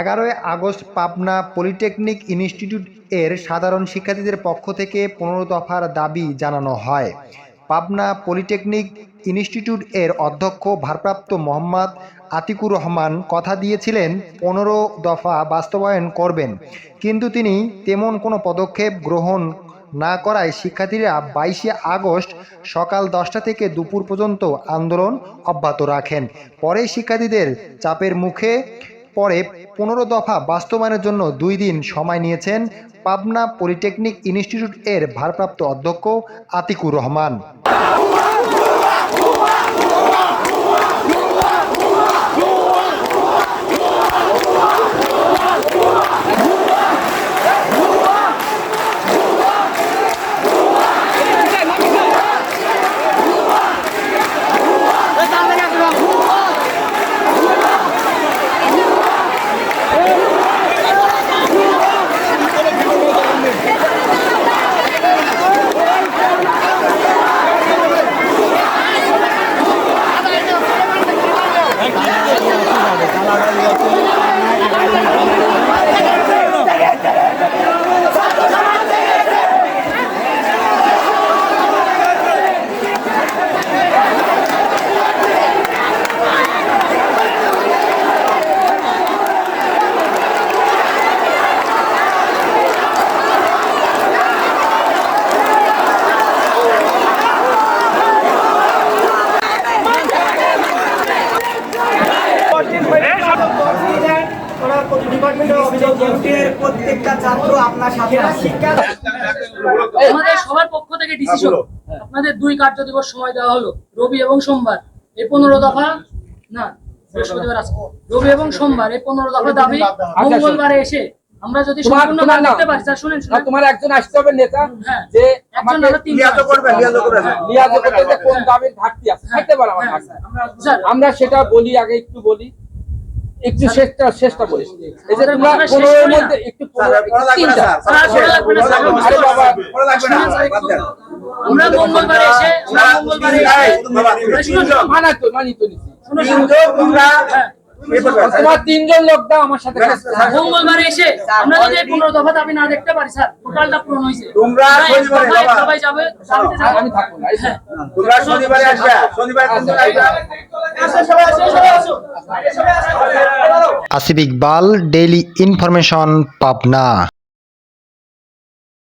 11ই August Pabna polytechnic institute এর সাধারণ শিক্ষার্থীদের পক্ষ থেকে 15 দফার দাবি জানানো হয়। পাবনা পলিটেকনিক ইনস্টিটিউট এর অধ্যক্ষ ভারপ্রাপ্ত মোহাম্মদ আতিকুর রহমান কথা দিয়েছিলেন 15 দফা বাস্তবায়ন করবেন, কিন্তু তিনি তেমন কোনো পদক্ষেপ গ্রহণ না করায় শিক্ষার্থীরা 22 আগস্ট সকাল 10টা থেকে দুপুর পর্যন্ত আন্দোলন অব্যাহত রাখেন। পরে শিক্ষার্থীদের চাপের মুখে পরে 15 দফা বাস্তবায়নের জন্য 2 দিন সময় নিয়েছেন পাবনা পলিটেকনিক ইনস্টিটিউট এর ভারপ্রাপ্ত অধ্যক্ষ আতিকুর রহমান। প্রত্যেকটা ছাত্র আপনার সাথে আছে। আমাদের সবার পক্ষ থেকে ডিসিশন, আপনাদের 2 কার্য দিবস সময় দেওয়া হলো, রবি এবং সোমবার। এই 15 দফা না, বৃহস্পতিবার আছে, রবি এবং সোমবার এই 15 দফা দাবি মঙ্গলবারে এসে আমরা যদি সম্পূর্ণ না করতে পারি, স্যার শুনেন, তোমার একজন আসতে হবে নেতা, যে একজন না 3 লিয়াজত করবে যে কোন দাবির ঘাটতি আছে খাইতে পারে আমার। আমরা সেটা বলি, আগে একটু বলি, একটু শেষটা বলি। এই যে তোমরা 15 এর মধ্যে একটু আমরা মঙ্গলবারে এসে মানি তো নিচ্ছি। তোমার 3 জন লোক দাও আমার সাথে মঙ্গলবারে এসে আমরা যদি 15 দফা দাবি না দেখতে পারি, স্যার টোটালটা পূরণ হইছে। তোমরা সবাই যাবে, আমি থাকবো না। তোমরা শনিবারে আসবে, শনিবার আসিফ ইকবাল, ডেইলি ইনফরমেশন, পাবনা।